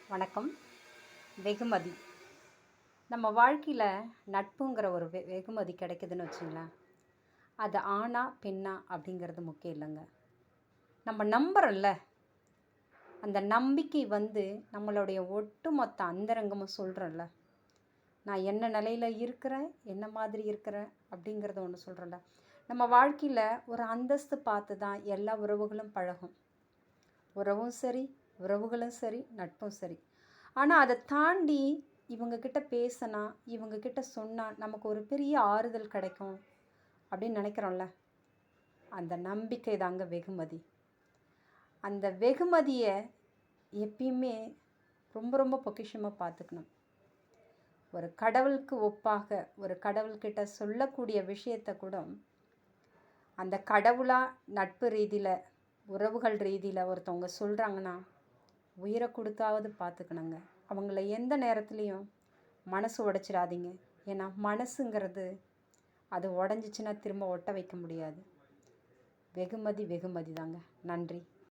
வணக்கம். வெகுமதி. நம்ம வாழ்க்கையில் நட்புங்கிற ஒரு வெகுமதி கிடைக்குதுன்னு வச்சுங்களேன். அது ஆணா பெண்ணா அப்படிங்கிறது முக்கியம் இல்லைங்க. நம்ம நம்புகிறோம்ல, அந்த நம்பிக்கை நம்மளுடைய ஒட்டுமொத்த அந்தரங்கமும் சொல்கிறோம்ல. நான் என்ன நிலையில் இருக்கிறேன், என்ன மாதிரி இருக்கிறேன் அப்படிங்கிறத ஒன்று சொல்கிறோம்ல. நம்ம வாழ்க்கையில் ஒரு அந்தஸ்து பார்த்து தான் எல்லா உறவுகளும் பழகும். உறவும் சரி, உறவுகளும் சரி, நட்பும் சரி. ஆனால் அதை தாண்டி இவங்கக்கிட்ட பேசினா, இவங்கக்கிட்ட சொன்னால் நமக்கு ஒரு பெரிய ஆறுதல் கிடைக்கும் அப்படின்னு நினைக்கிறோம்ல. அந்த நம்பிக்கை தாங்க வெகுமதி. அந்த வெகுமதியை எப்பயுமே ரொம்ப ரொம்ப பொக்கிஷமாக பார்த்துக்கணும். ஒரு கடவுளுக்கு ஒப்பாக ஒரு கடவுள்கிட்ட சொல்லக்கூடிய விஷயத்தை கூட அந்த கடவுளாக நட்பு ரீதியில், உறவுகள் ரீதியில் ஒருத்தவங்க சொல்கிறாங்கன்னா உயிரை கொடுத்தாவது பார்த்துக்கணுங்க. அவங்கள எந்த நேரத்துலையும் மனசு உடைச்சிடாதீங்க. ஏன்னா மனசுங்கிறது அது உடஞ்சிச்சின்னா திரும்ப ஒட்ட வைக்க முடியாது. வெகுமதி வெகுமதி தாங்க. நன்றி.